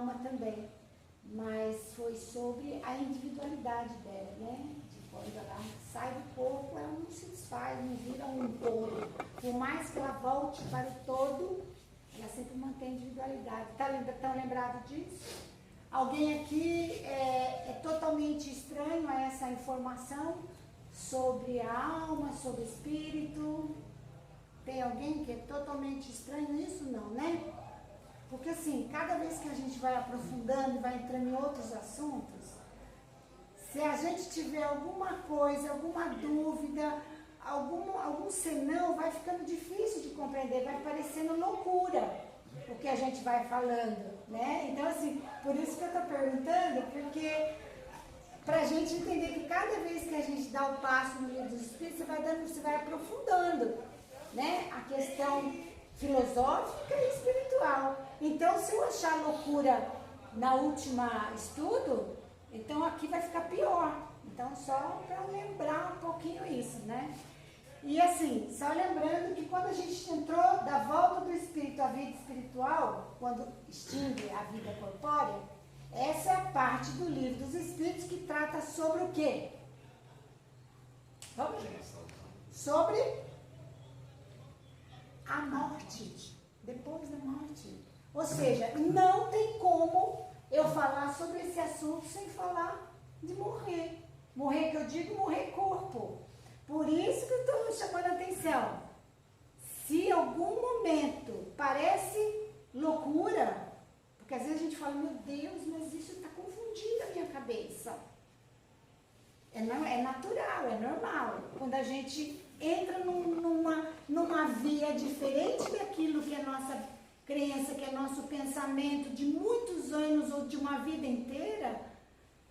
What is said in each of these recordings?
alma também, mas foi sobre a individualidade dela, né? De quando ela sai do corpo, ela não se desfaz, não vira um todo. Por mais que ela volte para o todo, ela sempre mantém a individualidade. Estão lembrados disso? Alguém aqui é totalmente estranho a essa informação sobre a alma, sobre o espírito? Tem alguém que é totalmente estranho nisso? Não, né? Porque assim, cada vez que a gente vai aprofundando e vai entrando em outros assuntos, se a gente tiver alguma coisa, alguma dúvida, algum senão, vai ficando difícil de compreender, vai parecendo loucura o que a gente vai falando, né? Então assim, por isso que eu estou perguntando, porque para a gente entender que cada vez que a gente dá o passo no livro dos Espíritos, você vai aprofundando, né? A questão filosófica e espiritual. Então, se eu achar loucura na última estudo, então aqui vai ficar pior. Então, só para lembrar um pouquinho isso, né? E assim, só lembrando que quando a gente entrou da volta do espírito à vida espiritual, quando extingue a vida corpórea, essa é a parte do livro dos Espíritos que trata sobre o quê? Sobre a morte, depois da morte. Ou seja, não tem como eu falar sobre esse assunto sem falar de morrer. Morrer, que eu digo, morrer corpo. Por isso que eu estou chamando a atenção. Se em algum momento parece loucura, porque às vezes a gente fala, meu Deus, mas isso está confundindo a minha cabeça. É natural, é normal. Quando a gente entra numa via diferente daquilo que é nossa crença, que é nosso pensamento de muitos anos ou de uma vida inteira,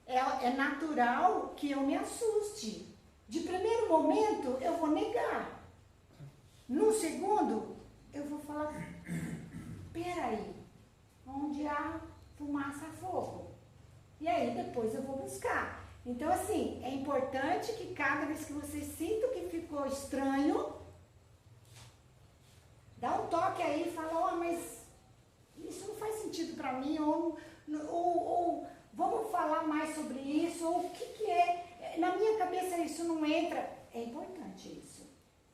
é natural que eu me assuste. De primeiro momento, eu vou negar. No segundo, eu vou falar, peraí, onde há fumaça, há fogo. E aí depois eu vou buscar. Então assim, é importante que cada vez que você sinta que ficou estranho, dá um toque aí e fala, mas isso não faz sentido para mim, ou vamos falar mais sobre isso, ou o que é, na minha cabeça isso não entra. É importante isso,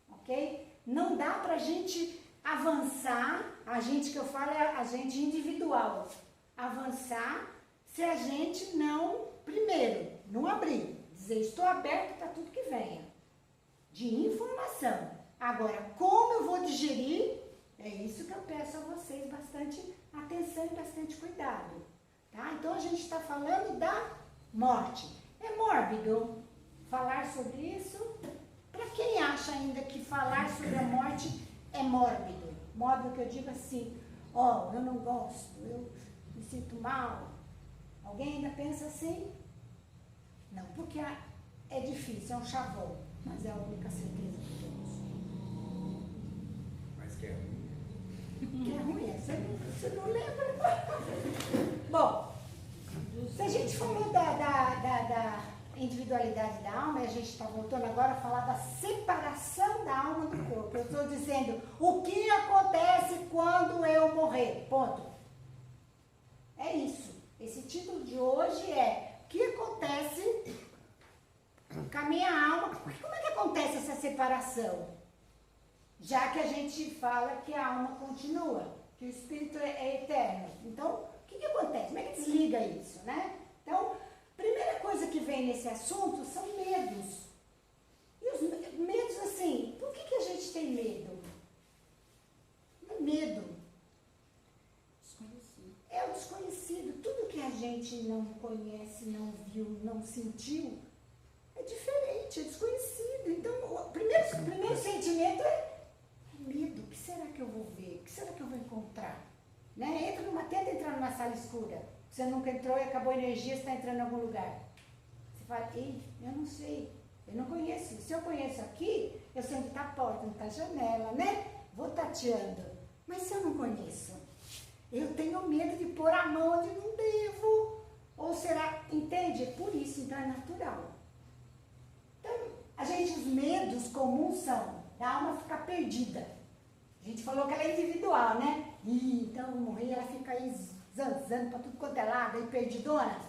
ok? Não dá pra gente avançar, a gente que eu falo é a gente individual, avançar se a gente não, primeiro, não abrir, dizer estou aberto para tudo que venha, de informação. Agora, como eu vou digerir, é isso que eu peço a vocês, bastante atenção e bastante cuidado, tá? Então a gente está falando da morte. É mórbido falar sobre isso? Para quem acha ainda que falar sobre a morte é mórbido, mórbido que eu digo assim, eu não gosto, eu me sinto mal. Alguém ainda pensa assim? Não, porque é difícil, é um chavão, mas é a única certeza que temos. Mas que é ruim. Que é ruim, você não lembra? Bom, se a gente falou da individualidade da alma, e a gente está voltando agora a falar da separação da alma do corpo. Eu estou dizendo o que acontece quando eu morrer, ponto. É isso. Esse título de hoje é o que acontece com a minha alma, como é que acontece essa separação? Já que a gente fala que a alma continua, que o espírito é eterno. Então, o que acontece? Como é que desliga isso, né? Então, primeira coisa que vem nesse assunto são medos. E os medos, assim, por que a gente tem medo? Medo. Desconhecido. É o desconhecido. Tudo que a gente não conhece, não viu, não sentiu, é diferente, é desconhecido. Então, o primeiro sentimento é medo. O que será que eu vou ver? O que será que eu vou encontrar? Né? Tenta entrar numa sala escura. Você nunca entrou e acabou a energia, você está entrando em algum lugar. Você fala, ei, eu não sei, eu não conheço. Se eu conheço aqui, eu sei onde está a porta, onde está a janela, né? Vou tateando. Mas se eu não conheço, eu tenho medo de pôr a mão onde não devo. Ou será, entende? É por isso, então é natural. Então, os medos comuns são da alma ficar perdida. A gente falou que ela é individual, né? Então, morrer, ela fica aí zanzando para tudo quanto é lado, aí perdidona.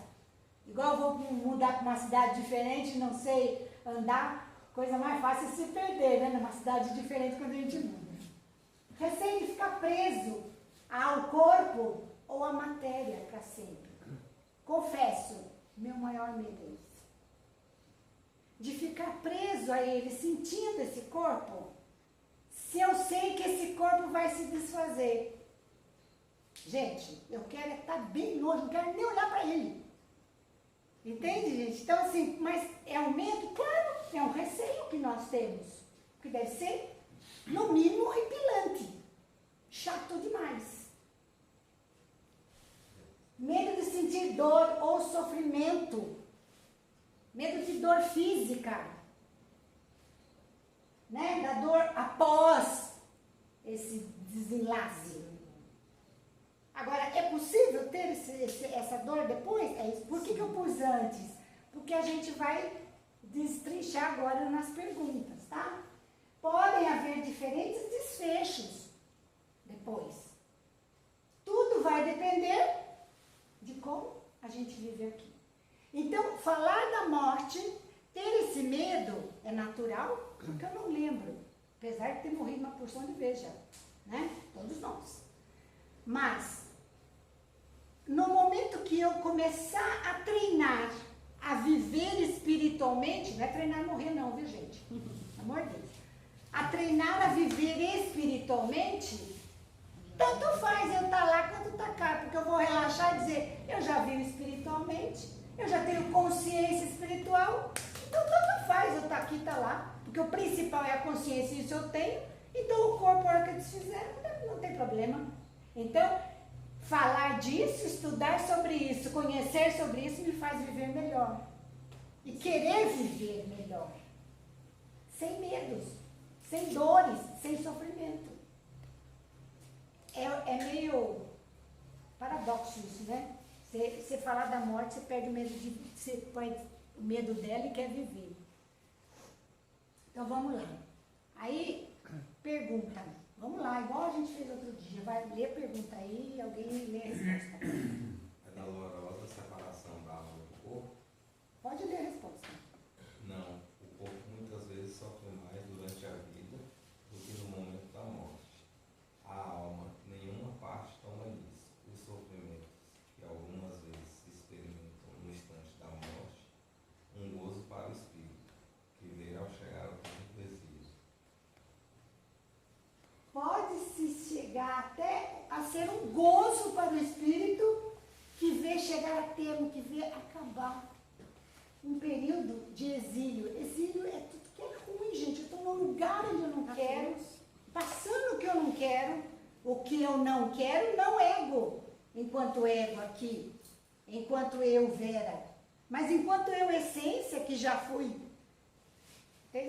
Igual eu vou mudar para uma cidade diferente, não sei andar, coisa mais fácil é se perder, né? Numa cidade diferente quando a gente muda. Receio de ficar preso ao corpo ou à matéria para sempre. Confesso, meu maior medo é isso. De ficar preso a ele, sentindo esse corpo, se eu sei que esse corpo vai se desfazer. Gente, eu quero estar bem longe, não quero nem olhar para ele. Entende, gente? Então, assim, mas é um medo? Claro, é um receio que nós temos. Que deve ser, no mínimo, horripilante. Chato demais. Medo de sentir dor ou sofrimento. Medo de dor física. Né? Da dor após esse desenlace. Agora, é possível ter essa dor depois? É isso. Por que eu pus antes? Porque a gente vai destrinchar agora nas perguntas, tá? Podem haver diferentes desfechos depois. Tudo vai depender de como a gente vive aqui. Então, falar da morte, ter esse medo é natural, porque eu não lembro. Apesar de ter morrido uma porção de vezes já, né? Todos nós. Mas, no momento que eu começar a treinar, a viver espiritualmente, não é treinar a morrer não, viu gente? Pelo amor de Deus. A treinar a viver espiritualmente, tanto faz eu estar lá quanto estar cá, porque eu vou relaxar e dizer, eu já vivo espiritualmente, eu já tenho consciência espiritual, então tanto faz eu estar aqui e estar lá, porque o principal é a consciência e isso eu tenho, então o corpo, a hora que eu desfizer, não tem problema. Então, falar disso, estudar sobre isso, conhecer sobre isso me faz viver melhor. E querer viver melhor. Sem medos, sem dores, sem sofrimento. É meio paradoxo isso, né? Você falar da morte, você perde o medo você põe o medo dela e quer viver. Então vamos lá. Aí, pergunta. Vamos lá, igual a gente fez outro dia. Vai ler a pergunta aí e alguém lê a resposta. É dolorosa a separação da alma do corpo? Pode ler a resposta. Não. O corpo muitas vezes sofre mais durante a vida do que no momento da morte. A alma, nenhuma parte toma nisso. Os sofrimentos que algumas vezes se experimentam no instante da morte, um gozo para o espírito, que vê ao chegar ao tempo do exílio. Pode-se chegar até a ser um gozo para o espírito que vê chegar a termo, que vê acabar um período de exílio. Exílio é tudo que é ruim, gente. Eu estou num lugar onde eu não quero, passando o que eu não quero, o que eu não quero, não ego, enquanto ego aqui, enquanto eu Vera, mas enquanto eu essência, que já fui.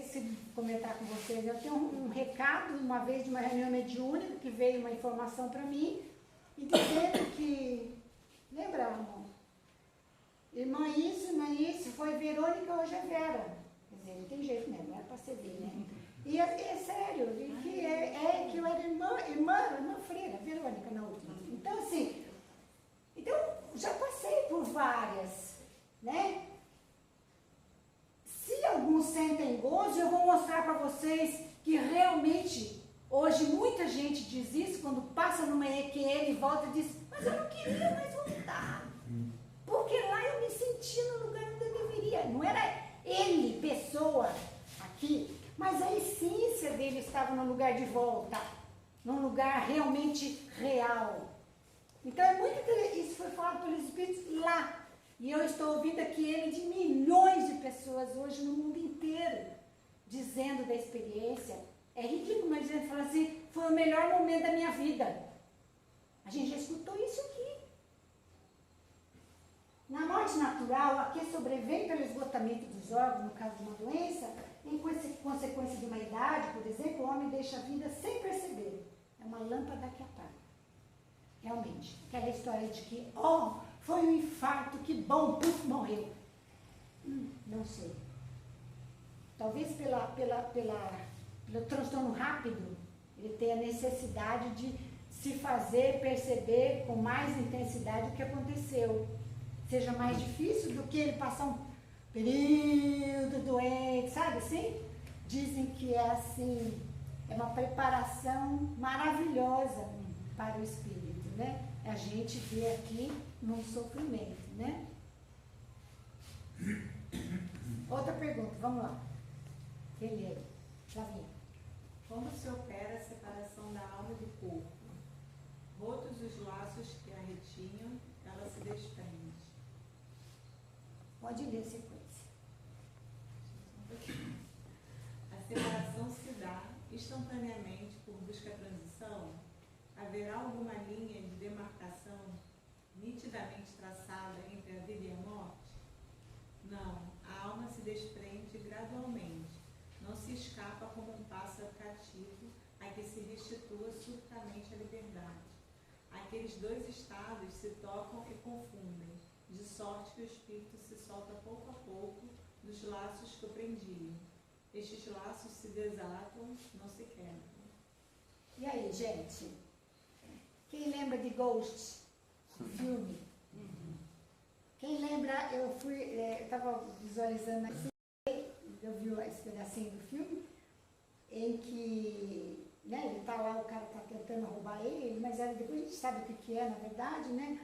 Se comentar com vocês, eu tenho um recado, uma vez de uma reunião mediúnica, que veio uma informação para mim, e dizendo que, lembra, amor? Irmã isso, foi Verônica, hoje é Vera. Quer dizer, não tem jeito mesmo, não era para ser ver, né? E é sério, que eu era irmã freira, Verônica na última. Então, assim, já passei por várias, né? Se alguns sentem gozo, eu vou mostrar para vocês que realmente, hoje muita gente diz isso, quando passa numa EQM e volta e diz, mas eu não queria mais voltar, porque lá eu me sentia no lugar onde eu deveria. Não era ele, pessoa, aqui, mas a essência dele estava no lugar de volta, num lugar realmente real. Então é muito interessante, isso foi falado pelos espíritos lá. E eu estou ouvindo aqui ele de milhões de pessoas hoje no mundo inteiro, dizendo da experiência. É ridículo, mas ele fala assim, foi o melhor momento da minha vida. A gente já escutou isso aqui. Na morte natural, a que sobrevém pelo esgotamento dos órgãos, no caso de uma doença, em consequência de uma idade, por exemplo, o homem deixa a vida sem perceber. É uma lâmpada que apaga. Realmente. Aquela história de que, foi um infarto, que bom, puf, morreu. Não sei. Talvez pelo transtorno rápido, ele tenha necessidade de se fazer perceber com mais intensidade o que aconteceu. Seja mais difícil do que ele passar um período doente, sabe assim? Dizem que é assim, é uma preparação maravilhosa para o espírito, né? A gente vê aqui no sofrimento, né? Outra pergunta, vamos lá. Beleza, Flavinha. Como se opera a separação da alma do corpo? Rotos os laços que a retinham, ela se desprende. Pode ler a sequência. A separação se dá instantaneamente por busca transição? Haverá alguma linha de demarcação nitidamente traçada entre a vida e a morte? Não, a alma se desprende gradualmente. Não se escapa como um pássaro cativo a que se restitua subitamente a liberdade. Aqueles dois estados se tocam e confundem, de sorte que o espírito se solta pouco a pouco dos laços que o prendiam. Estes laços se desatam, não se quebram. E aí, gente? Quem lembra de Ghost? Filme? Quem lembra, eu estava visualizando aqui, eu vi esse pedacinho do filme, em que, né, ele tá lá, o cara tá tentando roubar ele, mas depois a gente sabe o que é, na verdade, né?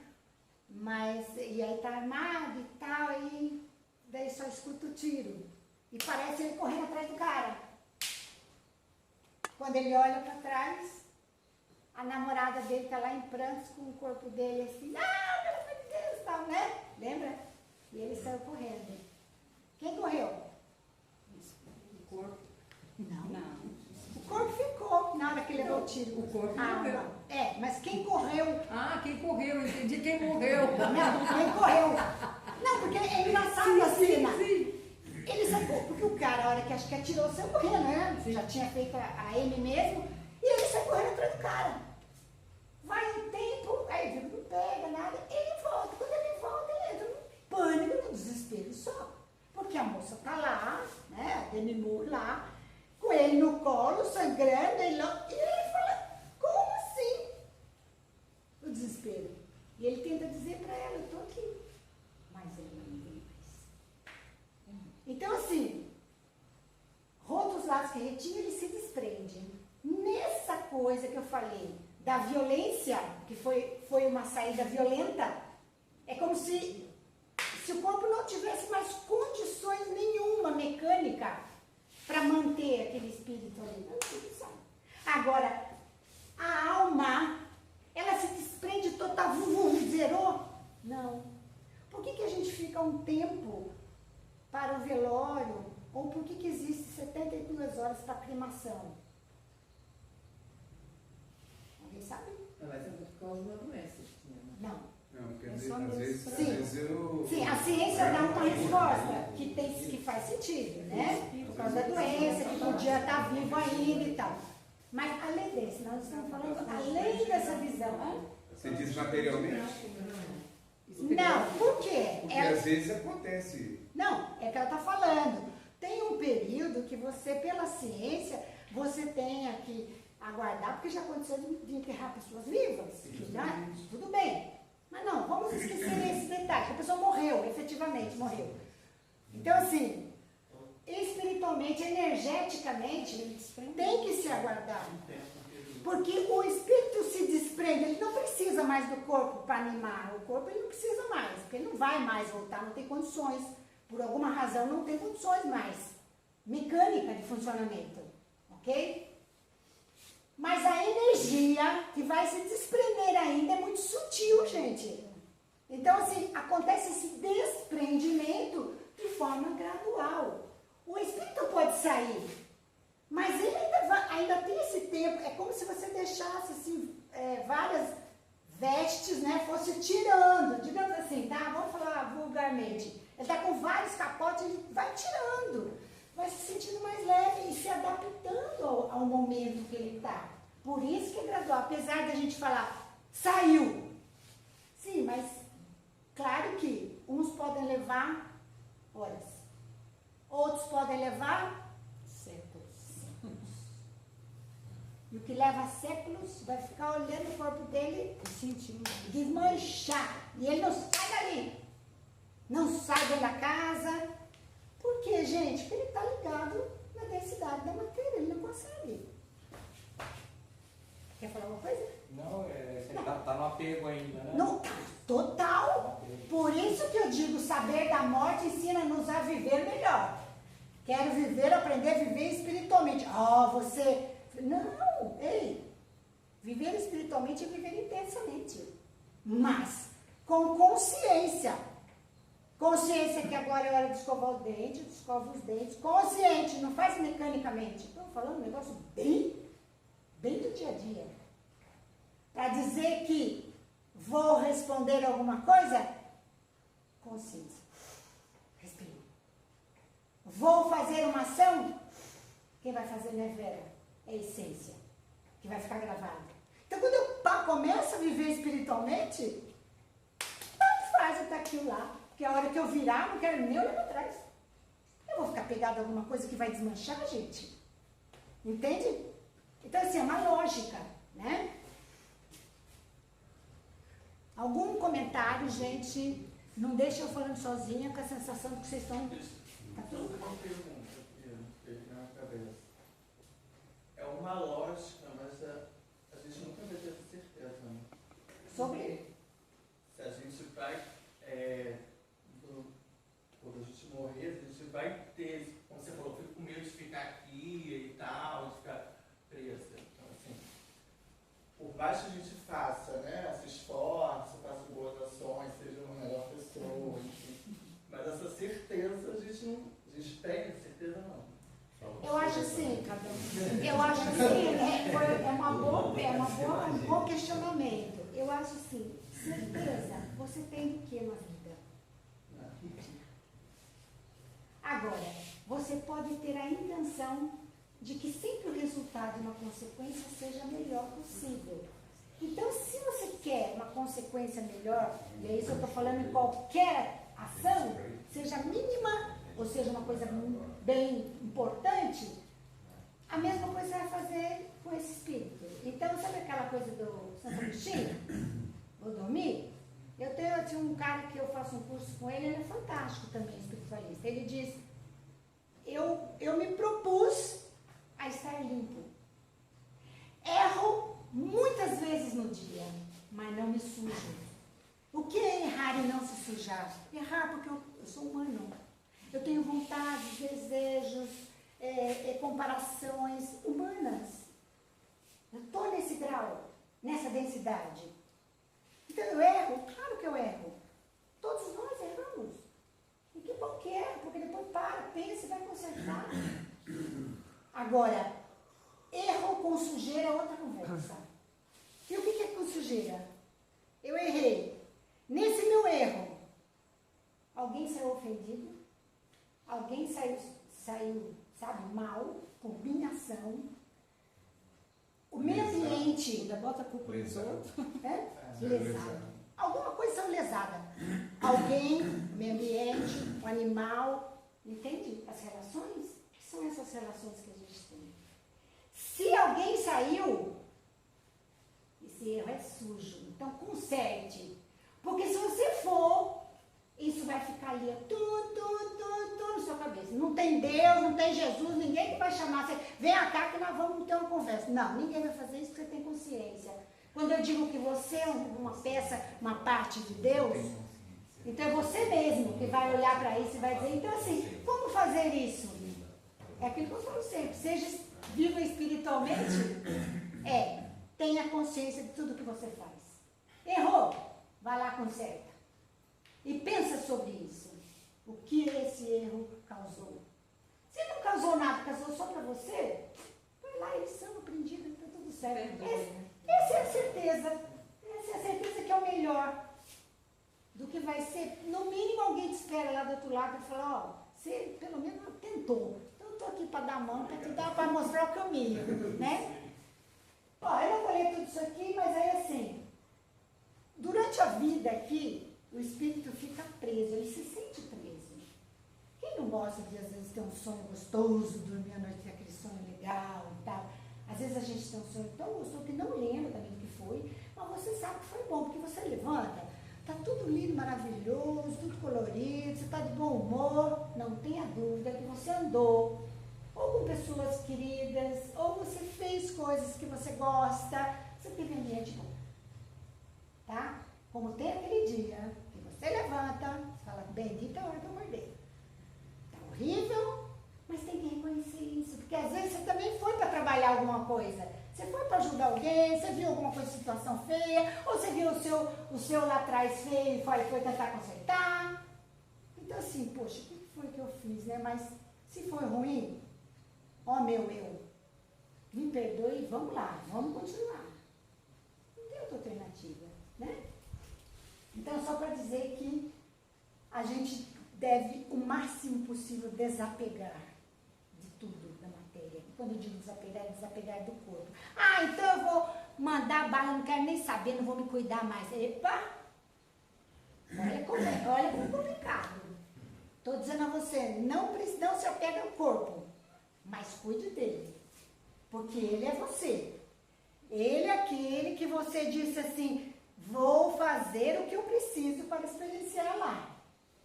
Mas, e aí tá armado e tal, e daí só escuta o tiro. E parece ele correndo atrás do cara. Quando ele olha para trás, a namorada dele tá lá em prantos com o corpo dele assim, não, pelo amor de Deus, tal, né? Lembra? E ele saiu correndo. Quem correu? O corpo. Não. O corpo ficou na hora que levou o tiro. O corpo morreu. morreu. É, mas quem correu? Ah, quem correu, entendi quem morreu. Não, quem correu? Não, porque é engraçado a cena. Sim. Ele saiu, porque o cara, a hora que acho que atirou, saiu correndo, né? Sim. Já tinha feito a M mesmo, e ele saiu correndo atrás do cara. Vai um tempo, aí viu que não pega nada, ele volta. Quando ele volta, ele entra no pânico, no desespero só. Porque a moça tá lá, né? A Demi Moore lá, com ele no colo, sangrando, e ele fala, como assim? O desespero. E ele tenta dizer pra ela, eu tô aqui. Mas ela não vem mais. Então, assim, roto os laços que retinha, ele se desprende. Nessa coisa que eu falei, da violência, que foi uma saída violenta, é como se o corpo não tivesse mais condições nenhuma mecânica para manter aquele espírito ali. Não, tudo sabe. Agora, a alma, ela se desprende total, zerou? Não. Por que a gente fica um tempo para o velório? Ou por que existe 72 horas para a cremação? Alguém sabe? Mas é por causa da doença que tinha, né? Não. Não, porque É às só vezes, mesmo às Sim. vezes eu... Sim, a ciência dá uma resposta que faz sentido, né? Por causa da doença, que podia estar vivo ainda e tal. Mas além desse, nós estamos falando além dessa visão. Você diz materialmente? Não, por quê? Porque às vezes acontece. Não, é que ela está falando. Tem um período que você, pela ciência, você tenha que aguardar, porque já aconteceu de enterrar pessoas vivas, né? Tudo bem. Mas não, vamos esquecer esse detalhe, que a pessoa morreu, efetivamente morreu. Então, assim, espiritualmente, energeticamente, tem que se aguardar. Porque o espírito se desprende, ele não precisa mais do corpo para animar. O corpo ele não precisa mais, porque ele não vai mais voltar, não tem condições. Por alguma razão, não tem condições mais mecânica de funcionamento. Ok? Mas a energia que vai se desprender ainda é muito sutil, gente. Então, assim, acontece esse desprendimento de forma gradual. O espírito pode sair, mas ele ainda tem esse tempo. É como se você deixasse assim, várias vestes, né, fosse tirando, digamos assim, tá? Vamos falar vulgarmente. Ele está com vários capotes, ele vai tirando, vai se sentindo mais leve e se adaptando ao momento que ele está. Por isso que é gradual, apesar da gente falar, saiu. Sim, mas claro que uns podem levar horas, outros podem levar séculos. E o que leva séculos vai ficar olhando o corpo dele desmanchar. E ele não sai dali. Não sai da casa. Por quê, gente? Porque ele está ligado na densidade da matéria. Ele não consegue. Quer falar alguma coisa? Não, você tá no apego ainda, né? Não, total. Por isso que eu digo, saber da morte ensina-nos a viver melhor. Quero viver, aprender a viver espiritualmente. Você... Não, ei. Viver espiritualmente é viver intensamente. Mas com consciência. Consciência que agora é hora de escovar o dente, escova os dentes. Consciente, não faz mecanicamente. Estou falando um negócio bem do dia a dia. Para dizer que vou responder alguma coisa, consciência. Respira. Vou fazer uma ação, quem vai fazer não é Vera, é a essência, que vai ficar gravada. Então, quando eu começo a viver espiritualmente, tanto faz eu estar aquilo lá, porque a hora que eu virar, não quero nem olhar para trás. Eu vou ficar pegada a alguma coisa que vai desmanchar, gente. Entende? Então, assim, é uma lógica, né? Algum comentário, gente? Não deixa eu falando sozinha com a sensação de que vocês estão... Tá tudo? Uma pergunta que veio na minha cabeça. É uma lógica, mas a gente nunca vai ter certeza, né? Sobre? Se a gente vai, quando a gente morrer, a gente vai ter, como você falou, eu fico com medo de ficar aqui e tal, de ficar presa. Então, assim, por mais que a gente faça, né, se esforce, faça boas ações, seja uma melhor pessoa, enfim. Mas essa certeza a gente tem, certeza não. Eu acho assim, eu acho assim, um bom questionamento. Eu acho assim, certeza, você tem o que na vida? Agora, você pode ter a intenção de que sempre o resultado de uma consequência seja a melhor possível. Então, se você quer uma consequência melhor, e é isso que eu estou falando em qualquer ação, seja mínima, ou seja uma coisa bem importante, a mesma coisa você vai fazer com esse espírito. Então, sabe aquela coisa do Santo Agostinho? Vou dormir? Eu tinha um cara que eu faço um curso com ele, ele é fantástico também, espiritualista. Ele diz, eu me propus a estar limpo. Erro muitas vezes no dia, mas não me sujo. O que é errar e não se sujar? Errar porque eu sou humano. Eu tenho vontades, desejos, comparações humanas. Eu estou nesse grau, nessa densidade. Então eu erro? Claro que eu erro. Todos nós erramos. E que bom que erra, porque depois pensa e vai consertar. Agora, erro com sujeira é outra conversa. E o que é com sujeira? Eu errei. Nesse meu erro, alguém saiu ofendido? Alguém saiu, sabe, mal, com minha ação? O meio ambiente... Ainda bota a culpa nos outros. Lesado. Alguma coisa são lesada. Alguém, o meio ambiente, o animal, entende? As relações, que são essas relações que a gente tem. Se alguém saiu, esse erro é sujo. Então conserte. Porque se você for, isso vai ficar ali, tudo na sua cabeça. Não tem Deus, não tem Jesus, ninguém que vai chamar você. Vem cá que nós vamos ter uma conversa. Não, ninguém vai fazer isso porque você tem consciência. Quando eu digo que você é uma peça, uma parte de Deus, então é você mesmo que vai olhar para isso e vai dizer, então assim, como fazer isso? É aquilo que eu falo sempre, seja viva espiritualmente, tenha consciência de tudo que você faz. Errou, vai lá, conserta. E pensa sobre isso. O que esse erro causou? Se não causou nada, causou só para você, vai lá, eles são apreendidos, está tudo certo. Essa é a certeza. Essa é a certeza que é o melhor. Do que vai ser, no mínimo alguém te espera lá do outro lado e fala, você pelo menos tentou. Então eu estou aqui para dar a mão, para mostrar o caminho, né? Eu não falei tudo isso aqui, mas aí assim, durante a vida aqui, o espírito fica preso, ele se sente preso. Quem não gosta de às vezes ter um sonho gostoso, dormir à noite, ter aquele sonho legal e tal? Às vezes a gente tem um sonho tão gostoso que não lembra também do que foi, mas você sabe que foi bom, porque você levanta, tá tudo lindo, maravilhoso, tudo colorido, você está de bom humor, não tenha dúvida que você andou, ou com pessoas queridas, ou você fez coisas que você gosta, você teve ambiente bom, tá? Como tem aquele dia que você levanta, você fala, bendita a hora que eu acordei. Tá horrível, mas tem que reconhecer isso, porque às vezes você também foi para trabalhar alguma coisa. Você foi para ajudar alguém, você viu alguma coisa, situação feia, ou você viu o seu lá atrás feio e foi tentar consertar. Então assim, poxa, o que foi que eu fiz, né? Mas se foi ruim, ó meu eu, me perdoe, vamos lá, vamos continuar. Não tem outra alternativa, né? Então, só para dizer que a gente deve, o máximo possível, desapegar de tudo da matéria. Quando eu digo desapegar, é desapegar do corpo. Ah, então eu vou mandar bala, não quero nem saber, não vou me cuidar mais. Epa! Olha como é complicado. Estou dizendo a você, não se apega ao corpo, mas cuide dele. Porque ele é você. Ele é aquele que você disse assim, vou fazer o que eu preciso para experienciar lá.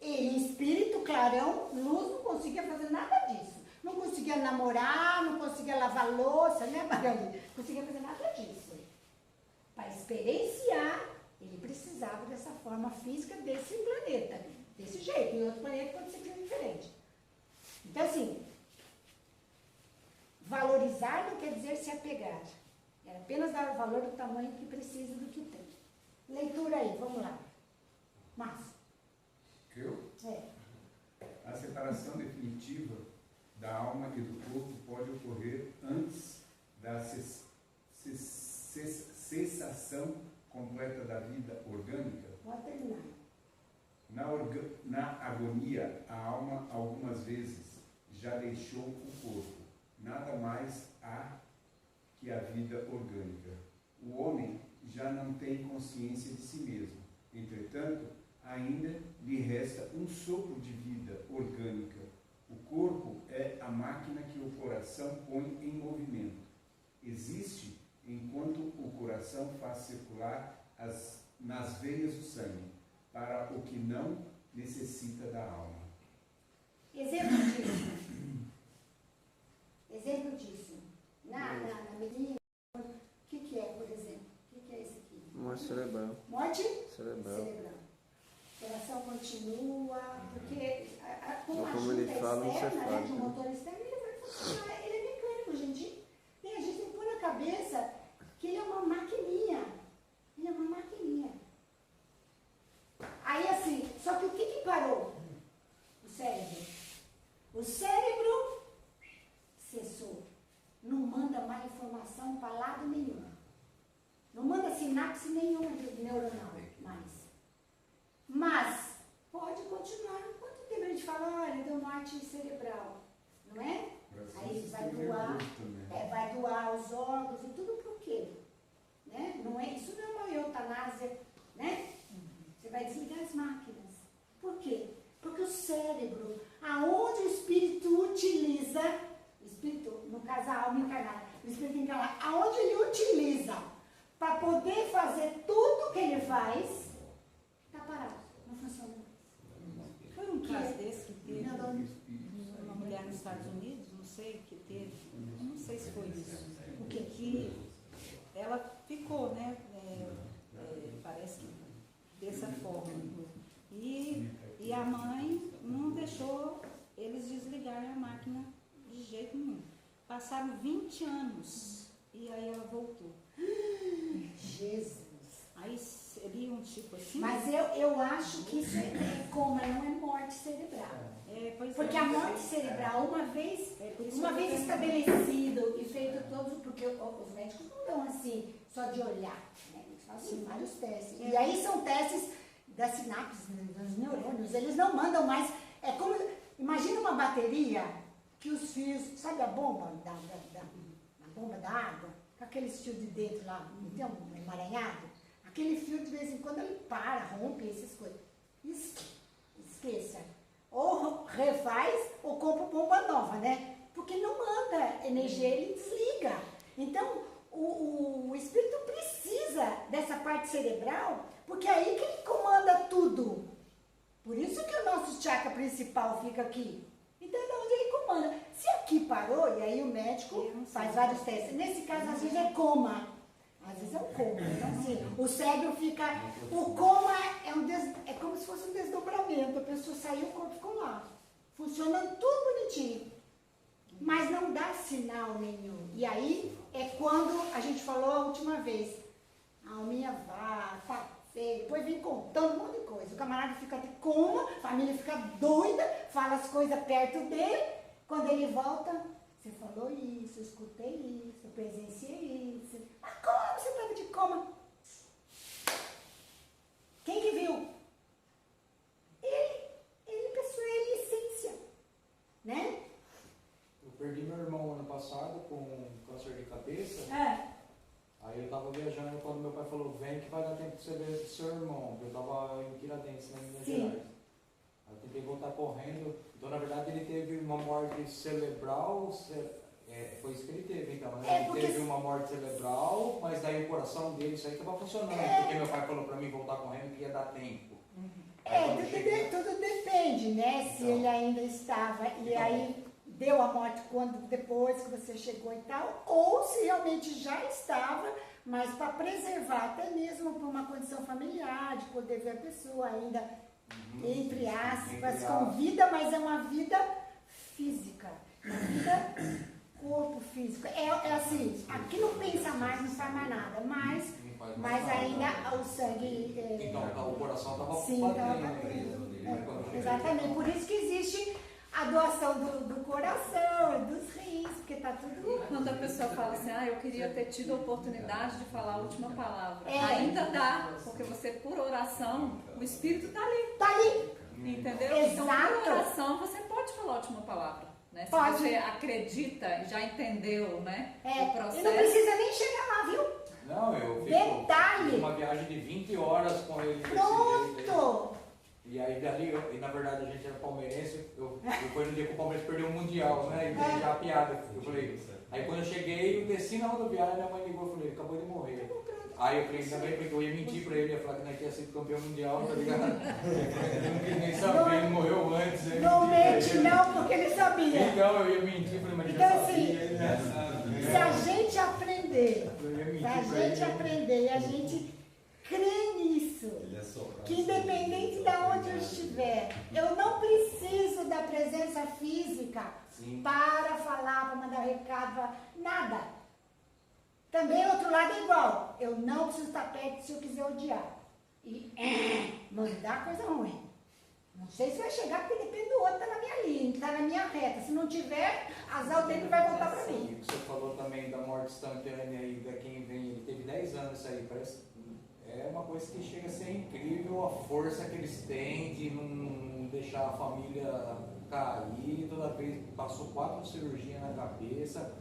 Ele, em espírito, clarão, luz, não conseguia fazer nada disso. Não conseguia namorar, não conseguia lavar louça, né, Magali? Não conseguia fazer nada disso. Para experienciar, ele precisava dessa forma física desse planeta, desse jeito. Em outro planeta pode ser diferente. Então, assim, valorizar não quer dizer se apegar. É apenas dar o valor do tamanho que precisa do que tem. Leitura aí, vamos lá. Márcio. Eu? É. A separação definitiva da alma e do corpo pode ocorrer antes da cessação completa da vida orgânica. Pode terminar. Na agonia, a alma algumas vezes já deixou o corpo. Nada mais há que a vida orgânica. O homem já não tem consciência de si mesmo. Entretanto, ainda lhe resta um sopro de vida orgânica. O corpo é a máquina que o coração põe em movimento. Existe enquanto o coração faz circular nas veias o sangue, para o que não necessita da alma. Exemplo disso. Exemplo disso. Na medicina, o que é, por exemplo? O que é isso aqui? Morte cerebral. Morte Cerebral. O coração continua, porque com a Como ajuda ele fala, não se externa, né, faz, de um né? motor externo, ele vai funcionar. Ele é mecânico, gente. A gente tem que pôr na cabeça que ele é uma maquininha. Ele é uma maquininha. Aí assim, só que o que parou? O cérebro. O cérebro cessou. Não manda mais informação para lado nenhum. Não manda sinapse nenhuma neuronal mais. Mas pode continuar. Quanto tempo a gente fala, olha, deu morte cerebral, não é? Aí vai doar, vai doar os órgãos e tudo por quê? Né? Não é, isso não é uma eutanásia, né? Você vai desligar as máquinas. Por quê? Porque o cérebro, aonde o espírito utiliza, o espírito, no caso a alma encarnada, o espírito encarnado, aonde ele utiliza para poder fazer tudo que ele faz, está parado, não funciona mais. Foi um caso desse que teve Não. uma mulher nos Estados Unidos, não sei, que teve, não sei se foi isso, O quê? que ela ficou, né, parece que dessa forma. E a mãe não deixou eles desligarem a máquina de jeito nenhum. Passaram 20 anos e aí ela voltou. Jesus. Aí seria um tipo assim. Mas eu acho que isso é coma, não é morte cerebral. Pois Porque é, a morte cerebral, uma vez por isso Uma que eu vez tô estabelecido e feito todos, porque os médicos não dão assim, só de olhar, né? Eles fazem vários testes. E aí são testes das sinapses, dos neurônios, eles não mandam mais. É como, imagina uma bateria que os fios, sabe a bomba a bomba da água? Com aqueles fios de dentro lá, não tem um emaranhado? Aquele fio de vez em quando ele para, rompe essas coisas. Esqueça. Ou refaz ou compra bomba nova, né? Porque não manda energia, ele desliga. Então, o espírito precisa dessa parte cerebral, porque é aí que ele comanda tudo. Por isso que o nosso chakra principal fica aqui. Então, é onde ele comanda. Se aqui parou, e aí o médico faz vários testes. Nesse caso, às vezes é coma. Às vezes é um coma. Então, assim, o cérebro fica... O coma é como se fosse um desdobramento. A pessoa saiu, o corpo ficou lá. Funcionando tudo bonitinho. Mas não dá sinal nenhum. E aí é quando a gente falou a última vez. A alminha vai, depois vem contando um monte de coisa. O camarada fica de coma, a família fica doida, fala as coisas perto dele. Quando ele volta, você falou isso, eu escutei isso, eu presenciei isso. Mas como você estava de coma? Quem que viu? Ele, pessoa, ele, essência. Né? Eu perdi meu irmão ano passado com câncer de cabeça. Aí eu tava viajando quando meu pai falou, vem que vai dar tempo de você ver seu irmão. Eu tava em Tiradentes, na Minas Gerais. Aí eu tentei voltar correndo. Então, na verdade, ele teve uma morte cerebral. Foi isso que ele teve, então. Né? Ele teve uma morte cerebral, mas daí o coração dele, isso aí tava funcionando. Porque meu pai falou pra mim voltar correndo que ia dar tempo. Tudo depende, né? Se ele ainda estava e aí deu a morte depois que você chegou e tal, ou se realmente já estava, mas para preservar até mesmo por uma condição familiar, de poder ver a pessoa ainda, entre aspas, com vida, mas é uma vida física, uma vida corpo físico. É assim, aqui não pensa mais, não faz mais nada, mas ainda o sangue... Então o coração estava batendo. Exatamente, por isso que existe a doação do coração, dos rins, porque tá tudo... Quando a pessoa fala assim, eu queria ter tido a oportunidade de falar a última palavra. Ainda dá, porque você, por oração, o Espírito tá ali. Tá ali. Entendeu? Exato. Então, por oração, você pode falar a última palavra. Né? Se pode. você acredita e já entendeu, né, o processo... E não precisa nem chegar lá, viu? Não, eu fiz uma viagem de 20 horas com ele. Pronto! E aí dali, na verdade a gente era palmeirense, foi no dia que o Palmeiras perdeu o Mundial, né? E já a piada. Eu falei, aí quando eu cheguei, eu desci na rodoviária, minha mãe ligou e falei, ele acabou de morrer. Aí eu falei, ainda bem porque eu ia mentir pra ele, ia falar que não tinha sido campeão mundial, tá ligado? Eu não quis nem saber, ele morreu antes. Não mente não, porque ele sabia. Então eu ia mentir, falei, mas então, já sabia. Assim, se a gente aprender, e a gente crê nisso, que independente de onde eu estiver, eu não preciso da presença física para falar, para mandar recado, nada. Também o outro lado é igual, eu não preciso estar perto se eu quiser odiar. E mandar coisa ruim. Não sei se vai chegar, porque depende do outro, tá na minha linha, tá na minha reta. Se não tiver, azar o tempo vai voltar para mim. E o que você falou também da morte instantânea aí, da quem vem, ele teve 10 anos isso aí, parece. É uma coisa que chega a ser incrível, a força que eles têm de não deixar a família cair. Toda vez passou 4 cirurgias na cabeça,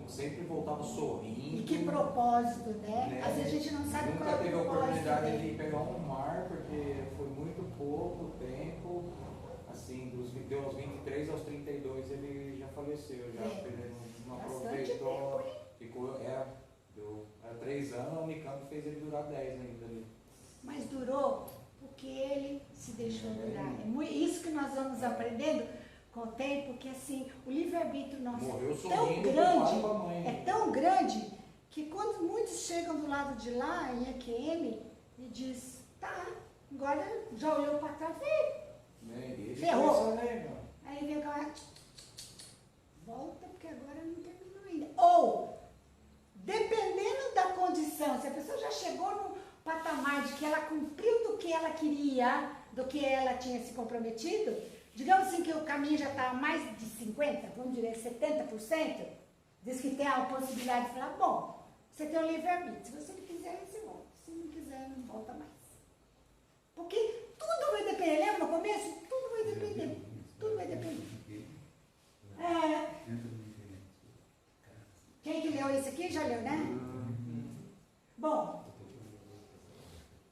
sempre voltava sorrindo. E que propósito, né? Às vezes a gente não sabe qual é o propósito. Nunca teve a oportunidade de pegar um mar, porque foi muito pouco tempo. Assim, deu aos 23 aos 32 ele já faleceu, já ele não aproveitou. Ficou, deu 3 anos, a Unicamp fez ele durar 10 ainda ali. Mas durou porque ele se deixou durar. É isso que nós vamos aprendendo com o tempo, que assim, o livre-arbítrio nosso é tão grande que quando muitos chegam do lado de lá, em EQM, e diz, tá, agora já olhou para trás, ferrou. Aí vem o cara, volta, porque agora não terminou ainda. Ou, dependendo da condição, se a pessoa já chegou num patamar de que ela cumpriu do que ela queria, do que ela tinha se comprometido, digamos assim que o caminho já está a mais de 50%, vamos dizer 70%, diz que tem a possibilidade de falar, bom, você tem o livre-arbítrio, se você não quiser, você volta, se não quiser, não volta mais. Porque tudo vai depender, lembra no começo? Tudo vai depender, tudo vai depender. Quem que leu esse aqui? Já leu, né? Bom,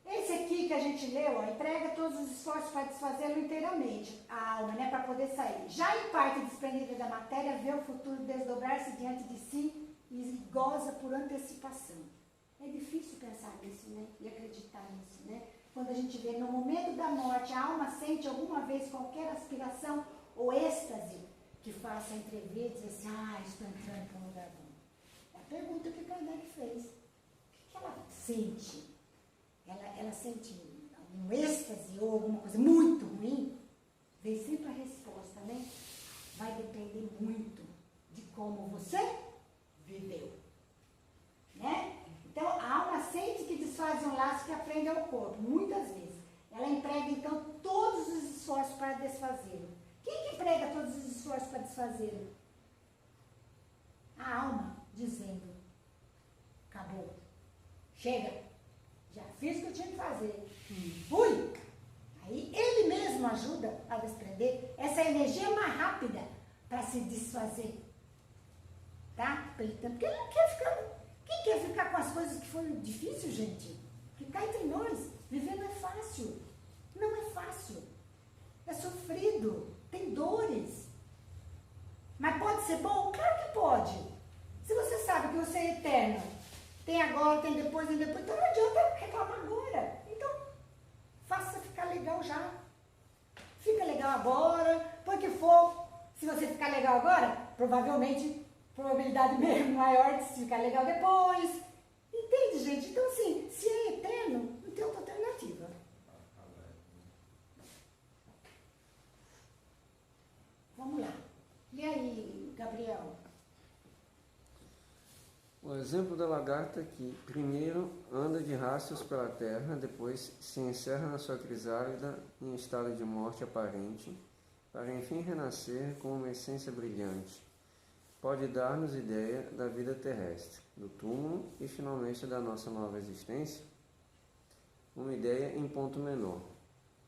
esse aqui que a gente leu, emprega todos os esforços para desfazê-lo inteiramente, a alma, para poder sair. Já em parte desprendida da matéria, vê o futuro desdobrar-se diante de si e goza por antecipação. É difícil pensar nisso, né? E acreditar nisso, né? Quando a gente vê no momento da morte, a alma sente alguma vez qualquer aspiração ou êxtase que faça entrever e dizer assim, estou entrando para um lugar bom. É a pergunta que Kardec fez. O que ela sente? Ela sente um êxtase ou alguma coisa muito ruim? Vem sempre a resposta, né? Vai depender muito de como você viveu. Né? Então, a alma sente que desfaz um laço que aprende ao corpo, muitas vezes. Ela emprega, então, todos os esforços para desfazê-lo. Quem que emprega todos os esforços para desfazê-lo? A alma, dizendo, acabou, chega, já fiz o que eu tinha que fazer, fui. Aí ele mesmo ajuda a desprender essa energia mais rápida para se desfazer. Tá? Porque ele não quer ficar... Quem quer ficar com as coisas que foram difíceis, gente? Que cá entre nós, viver não é fácil. Não é fácil. É sofrido. Tem dores. Mas pode ser bom? Claro que pode. Se você sabe que você é eterno, tem agora, tem depois, então não adianta reclamar agora. Então, faça ficar legal já. Fica legal agora, porque for, se você ficar legal agora, probabilidade mesmo maior de ficar legal depois. Entende, gente? Então, assim, se é eterno, não tem outra alternativa. Vamos lá. E aí, Gabriel? O exemplo da lagarta que, primeiro, anda de rastros pela terra, depois se encerra na sua crisálida em estado de morte aparente, para enfim renascer com uma essência brilhante. Pode dar-nos ideia da vida terrestre, do túmulo e finalmente da nossa nova existência? Uma ideia em ponto menor.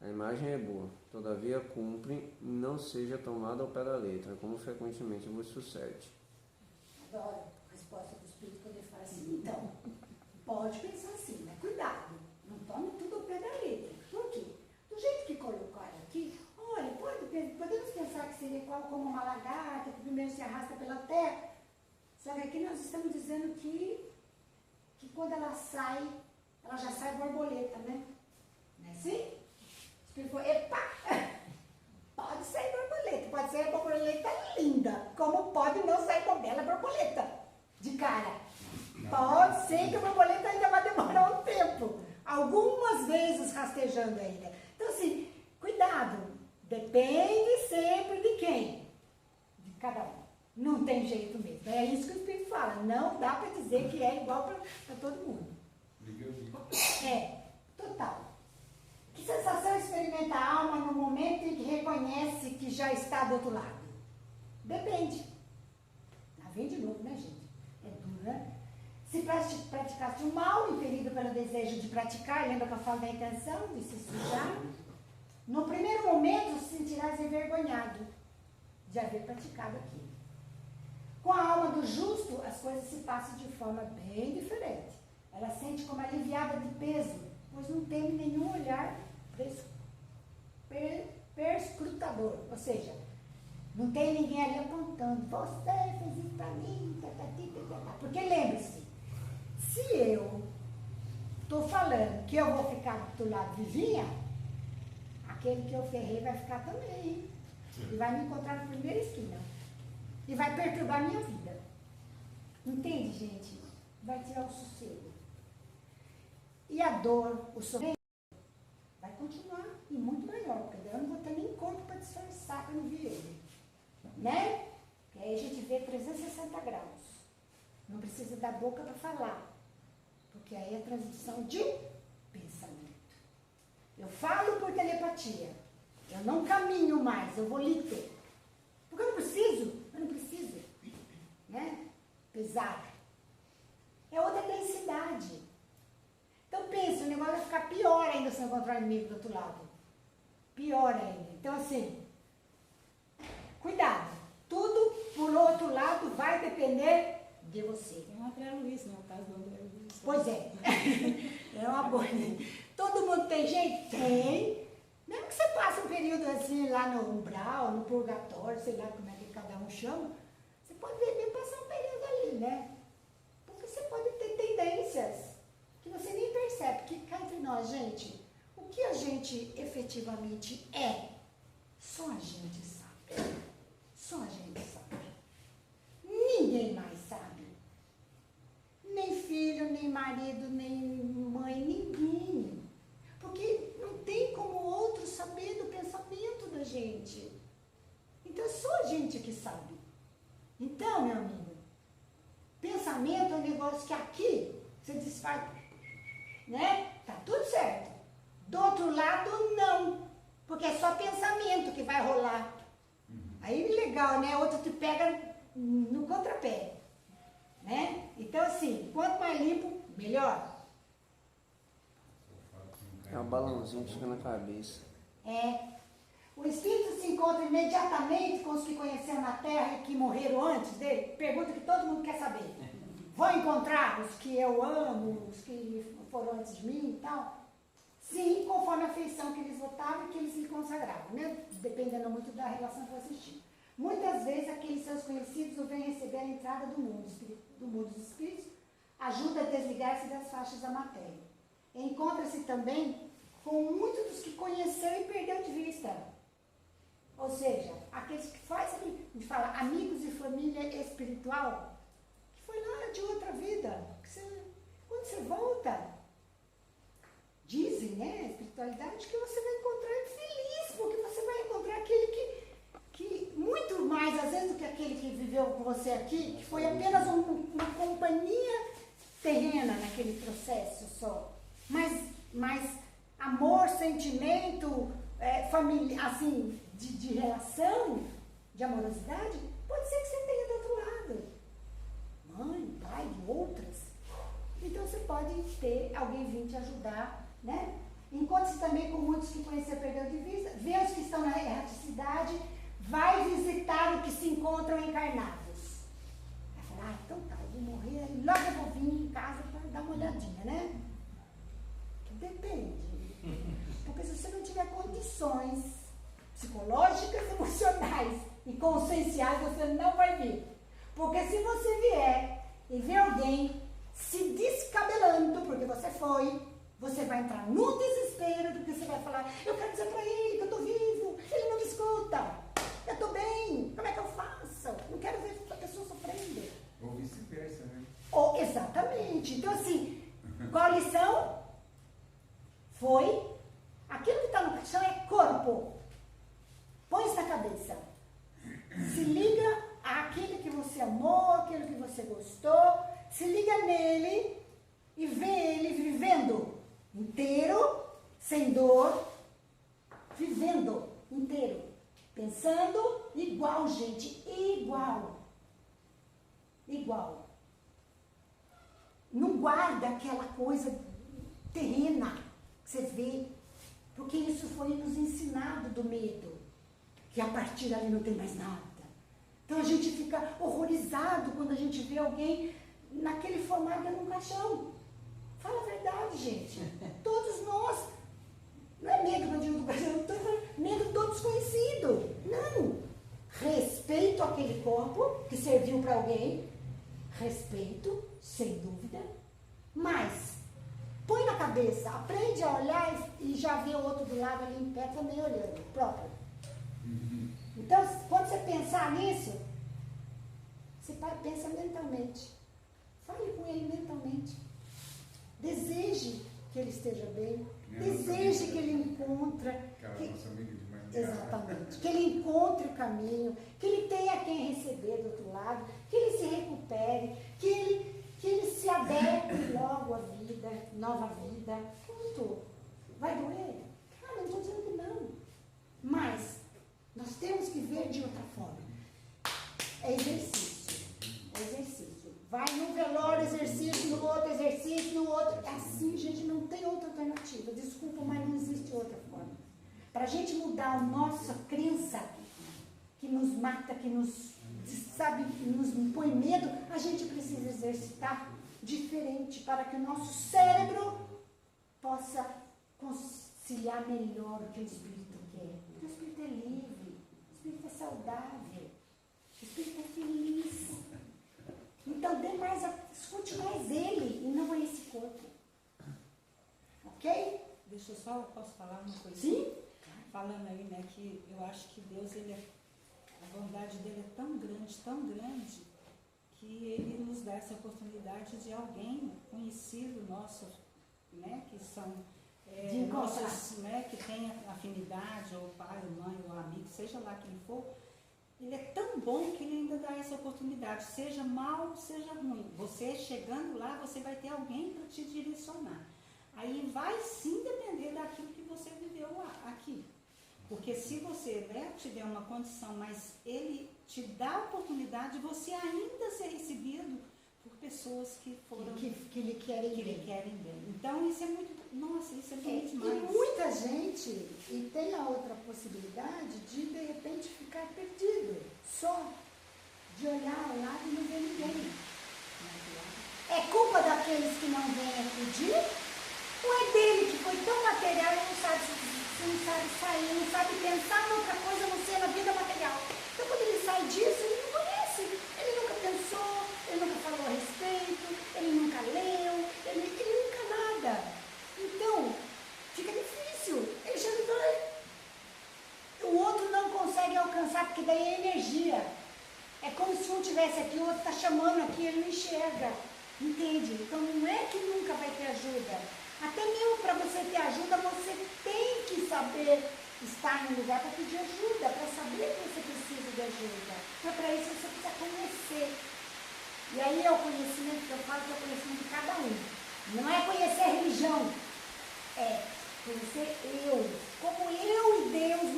A imagem é boa, todavia cumpre não seja tomada ao pé da letra, como frequentemente vos sucede. Adoro a resposta do Espírito quando ele fala assim, então, pode pensar assim, mas cuidado, não tome tudo ao pé da letra. Por quê? Do jeito que colocaram aqui, olha, podemos pensar que seria igual como uma lagarta, que primeiro se arrasta pela terra, só que aqui nós estamos dizendo que quando ela sai, ela já sai borboleta, né? Não é assim? O Espírito falou, epa, pode sair borboleta, pode sair borboleta linda, como pode não sair uma bela borboleta de cara. Pode ser que a borboleta ainda vai demorar um tempo, algumas vezes rastejando ainda. Então assim, cuidado, depende sempre de quem? De cada um. Não tem jeito mesmo. É isso que o Espírito fala. Não dá para dizer que é igual para todo mundo. É, total. Que sensação experimenta a alma no momento em que reconhece que já está do outro lado? Depende. Lá vem de novo, né, gente? É duro, né? Se praticaste o mal, impelido pelo desejo de praticar, lembra que eu falo da intenção de se sujar? No primeiro momento, se sentirás envergonhado de haver praticado aquilo. Com a alma do justo, as coisas se passam de forma bem diferente. Ela sente como aliviada de peso, pois não teme nenhum olhar perscrutador. Ou seja, não tem ninguém ali apontando, você fez isso para mim, porque lembre-se, se eu estou falando que eu vou ficar do lado vizinha, aquele que eu ferrei vai ficar também, e vai me encontrar na primeira esquina, e vai perturbar a minha vida. Entende, gente? Vai tirar o sossego. E a dor, o sofrimento, vai continuar, e muito maior, porque eu não vou ter nem corpo para disfarçar para não vir ele. Né? Que aí a gente vê 360 graus. Não precisa da boca para falar, porque aí é transmissão de pensamento. Eu falo por telepatia. Eu não caminho mais, eu vou lhe ter. Porque eu não preciso. Né? Pesado. É outra densidade. Então pensa, o negócio vai ficar pior ainda se eu encontrar o inimigo do outro lado. Pior ainda. Então assim, cuidado. Tudo por outro lado vai depender de você. Tem um André Luiz, né? O caso do André Luiz. Pois é. É uma boa. Todo mundo tem jeito? Tem. Mesmo que você passe um período assim lá no umbral, no purgatório, sei lá como é que cada um chama, você pode ver mesmo passar um período ali, né? consequências que você nem percebe, que cá entre nós, gente, o que a gente efetivamente é, só a gente sabe. Só a gente sabe. Ninguém mais sabe. Nem filho, nem marido, nem mãe, ninguém. Porque não tem como outro saber do pensamento da gente. Então é só a gente que sabe. Então, meu amigo, pensamento é um negócio que aqui você desfaz, né? Tá tudo certo. Do outro lado, não. Porque é só pensamento que vai rolar. Aí legal, né? Outro te pega no contrapé. Né? Então, assim, quanto mais limpo, melhor. É um balãozinho que fica na cabeça. O espírito se encontra imediatamente com os que conheceram na Terra e que morreram antes dele. Pergunta que todo mundo quer saber. Vou encontrar os que eu amo, os que foram antes de mim e tal? Sim, conforme a feição que eles votavam e que eles se consagravam, né? Dependendo muito da relação que você tinha. Muitas vezes aqueles seus conhecidos o vêm receber a entrada do mundo dos espíritos, ajuda a desligar-se das faixas da matéria. Encontra-se também com muitos dos que conheceu e perdeu de vista. Ou seja, aqueles que fazem, a gente fala, amigos e família espiritual, que foi lá de outra vida. Quando você volta, dizem, né, a espiritualidade, que você vai encontrar feliz, porque você vai encontrar aquele que muito mais, às vezes, do que aquele que viveu com você aqui, que foi apenas uma companhia terrena naquele processo só. Mas amor, sentimento, família, assim, de relação, de amorosidade, pode ser que você tenha do outro lado. Mãe, pai, outras. Então você pode ter alguém vir te ajudar, né? Encontre-se também com muitos que conheceram perdeu de vista, vê os que estão na erraticidade, vai visitar os que se encontram encarnados. Vai falar, então tá, eu vou morrer, aí logo eu vou vir em casa para dar uma olhadinha, né? Depende. Porque se você não tiver condições psicológicas, emocionais e conscienciais, você não vai vir. Porque se você vier e ver alguém se descabelando porque você foi, você vai entrar no desespero, porque você vai falar, eu quero dizer para ele que eu estou vivo, ele não me escuta, eu estou bem, como é que eu faço? Não quero ver a pessoa sofrendo. Ou vice-versa, né? Exatamente. Então, assim, qual a lição? Foi, aquilo que está no chão é corpo. Põe isso na cabeça. Se liga àquele que você amou, àquele que você gostou, se liga nele e vê ele vivendo inteiro, sem dor, vivendo inteiro, pensando igual, gente, igual. Igual. Não guarda aquela coisa terrena que você vê, porque isso foi nos ensinado do medo, que a partir dali não tem mais nada. Então a gente fica horrorizado quando a gente vê alguém naquele formato num caixão. Fala a verdade, gente. Todos nós, não é medo do dia do caixão, medo do desconhecido. Não. Respeito aquele corpo que serviu para alguém, respeito, sem dúvida, mas põe na cabeça, aprende a olhar e já vê o outro do lado ali em pé também olhando, próprio. Então, quando você pensar nisso, você pensa mentalmente. Fale com ele mentalmente. Deseje que ele esteja bem. Deseje que ele encontre. Exatamente. Que ele encontre o caminho. Que ele tenha quem receber do outro lado. Que ele se recupere. Que ele se adeque logo à vida, nova vida. Ponto. Vai doer? Cara, não estou dizendo que não. Mas nós temos que ver de outra forma. É exercício. É exercício. Vai num velório, exercício, no outro exercício, no outro. É assim, gente, não tem outra alternativa. Desculpa, mas não existe outra forma. Para a gente mudar a nossa crença, que nos mata, que nos, sabe, nos põe medo, a gente precisa exercitar diferente para que o nosso cérebro possa conciliar melhor o que o Espírito quer. O Espírito é livre, o Espírito é saudável, o Espírito é feliz. Então, escute mais ele e não a esse Deixa eu só, posso falar uma coisa? Sim. Falando aí, né, que eu acho que Deus, a bondade dele é tão grande, que ele nos dá essa oportunidade de alguém conhecido nosso, né, que são nossos, né, que tem afinidade, ou pai, ou mãe, ou amigo, seja lá quem for. Ele é tão bom que ele ainda dá essa oportunidade, seja mal, seja ruim. Você chegando lá, você vai ter alguém para te direcionar. Aí vai sim depender daquilo que você viveu aqui. Porque se você, né, tiver uma condição, mas ele te dá a oportunidade de você ainda ser recebido por pessoas que foram... Que lhe querem bem. Então isso é muito... Nossa, isso é bonito demais. E muita gente, e tem a outra possibilidade de repente ficar perdido, só de olhar ao lado e não ver ninguém. É culpa daqueles que não vêm acudir? Ou é dele que foi tão material e não sabe sair, não sabe pensar em outra coisa a não ser na vida material? Então quando ele sai disso, ele não conhece, ele nunca pensou, ele nunca falou a respeito, ele nunca leu, ele nunca nada. Então, fica difícil. Ele já o outro não consegue alcançar, porque daí é energia. É como se um estivesse aqui, o outro está chamando aqui, ele não enxerga. Entende? Então não é que nunca vai ter ajuda. Até mesmo para você ter ajuda, você tem que saber estar no lugar para pedir ajuda, para saber que você precisa de ajuda. Então para isso você precisa conhecer. E aí é o conhecimento que eu falo, que é o conhecimento de cada um. Não é conhecer a religião, é conhecer eu. Como eu e Deus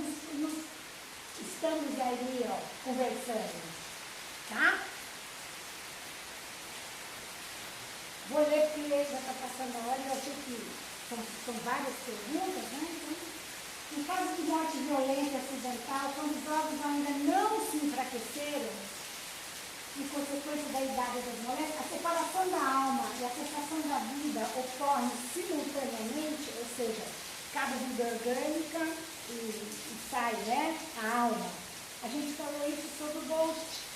estamos aí, ó, conversando. Tá? Vou ler porque já está passando a hora e eu achei que são várias perguntas, né? Então, em caso de morte violenta acidental, quando os órgãos ainda não se enfraqueceram, em consequência da idade das moléstias, a separação da alma e a cessação da vida ocorrem simultaneamente, ou seja, cada vida orgânica e sai, né, a alma. A gente falou isso sobre o Ghost.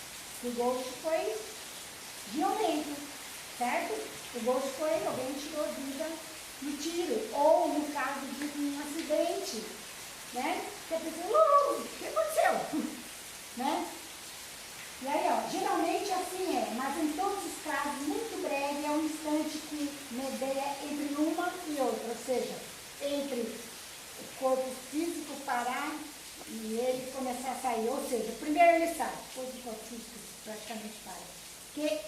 O Ghost foi violento, certo? O Ghost foi, alguém tirou vida no tiro, ou no caso de um acidente, né? Que a pessoa, o que aconteceu? Né? E aí, ó, geralmente assim é, mas em todos os casos, muito breve, é um instante que medeia entre uma e outra, ou seja, entre o corpo físico parar e ele começar a sair, ou seja, primeiro ele sai, depois o corpo físico praticamente para. Porque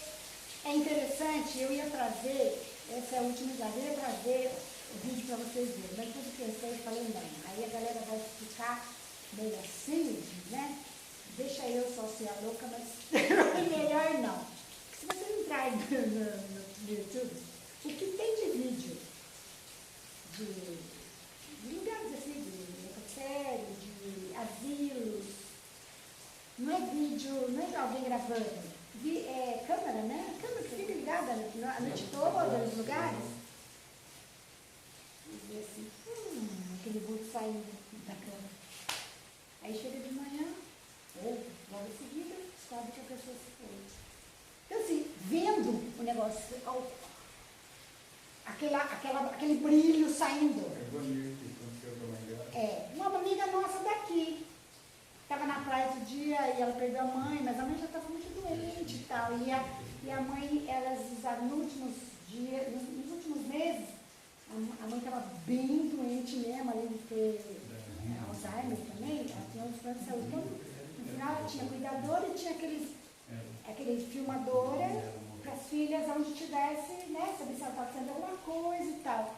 é interessante, eu ia trazer, essa é a última idade, eu ia trazer o vídeo para vocês verem, mas tudo que eu pensei, falei não, aí a galera vai ficar meio assim, né? Deixa eu só ser a louca, mas melhor não. Se você entrar no YouTube, o que tem de vídeo de lugares assim, de necrotério, de asilos, não é vídeo, não é alguém gravando, é câmera, né? Câmera que fica ligada a noite toda nos lugares. E vê assim, aquele vulto saindo da cama. Aí chega de manhã, ou logo em seguida, descobre que a pessoa se foi. Então assim, vendo o negócio, aquele brilho saindo. É bonito, aconteceu com a É, uma amiga nossa daqui, estava na praia outro dia e ela perdeu a mãe, mas a mãe já estava muito doente e tal. E a mãe, elas usaram nos últimos meses, a mãe estava bem doente mesmo, além de ter Alzheimer também, ela tinha outros problemas de saúde. Então, no final ela tinha cuidadora e tinha aquele filmadora para as filhas onde tivesse, né, saber se ela estava fazendo alguma coisa e tal.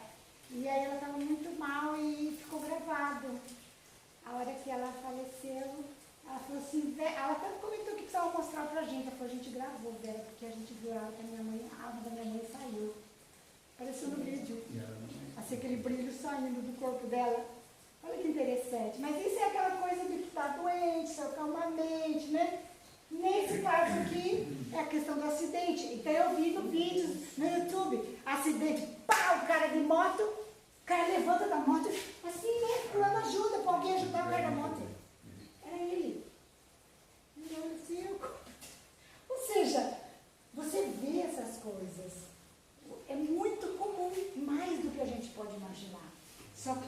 E aí ela estava muito mal e ficou gravado. A hora que ela faleceu, ela falou assim, ela até comentou que precisava mostrar pra gente. Ela falou, a gente gravou, Vera, porque a gente viu ela que a alma da minha mãe saiu. Apareceu no vídeo. Assim, aquele brilho saindo do corpo dela. Olha que interessante. Mas isso é aquela coisa de que está doente, seu calmamente, né? Nesse caso aqui, é a questão do acidente. Então eu vi no vídeo, no YouTube, acidente, pá, o cara de moto, o cara levanta da moto, assim, né? Procurando ajuda, para alguém ajudar o cara da moto. Era ele. Ou seja, você vê essas coisas. É muito comum, mais do que a gente pode imaginar. Só que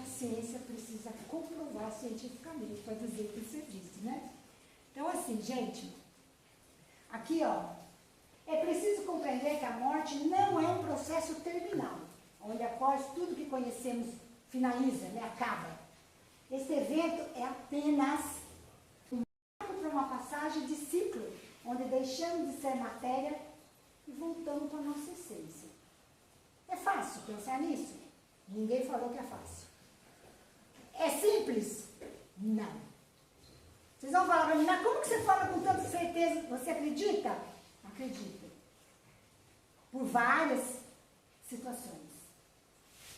para dizer o que você disse, né? Então, assim, gente, aqui, ó, é preciso compreender que a morte não é um processo terminal, onde após tudo que conhecemos finaliza, né, acaba. Esse evento é apenas um marco para uma passagem de ciclo, onde deixamos de ser matéria e voltamos para a nossa essência. É fácil pensar nisso? Ninguém falou que é fácil. É simples? Não. Vocês vão falar para mim, mas como que você fala com tanta certeza? Você acredita? Acredita. Por várias situações.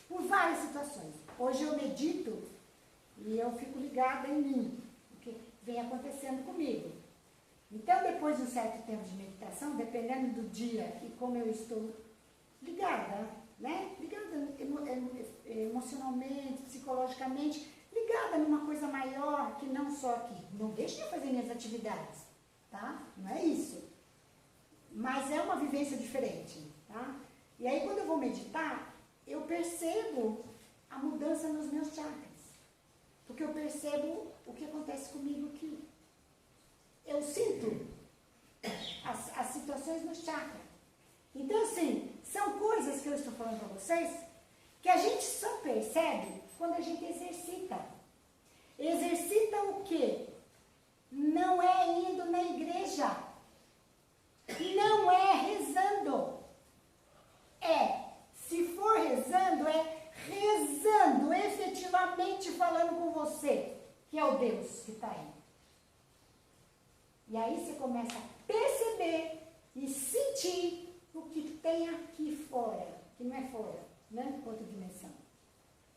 Por várias situações. Hoje eu medito e eu fico ligada em mim, o que vem acontecendo comigo. Então, depois de um certo tempo de meditação, dependendo do dia e como eu estou ligada, né? Ligada emocionalmente, psicologicamente, ligada numa coisa maior que não só aqui. Não deixe de fazer minhas atividades, tá? Não é isso. Mas é uma vivência diferente, tá? E aí, quando eu vou meditar, eu percebo a mudança nos meus chakras. Porque eu percebo o que acontece comigo aqui. Eu sinto as situações no chakra. Então, assim, são coisas que eu estou falando para vocês que a gente só percebe quando a gente exercita. Exercita o quê? Não é indo na igreja. Não é rezando. Se for rezando, é rezando, efetivamente falando com você, que é o Deus que está aí. E aí você começa a perceber e sentir o que tem aqui fora, que não é fora, né? Outra dimensão.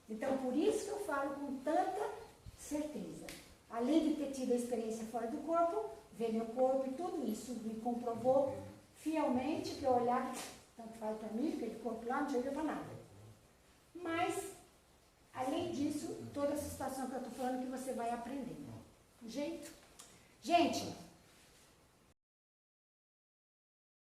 Então, por isso que eu falo com tanta certeza. Além de ter tido a experiência fora do corpo, ver meu corpo e tudo isso me comprovou fielmente que eu olhava, tanto faz para mim, aquele corpo lá não servia para nada. Mas, além disso, toda essa situação que eu estou falando que você vai aprendendo. Jeito? Gente,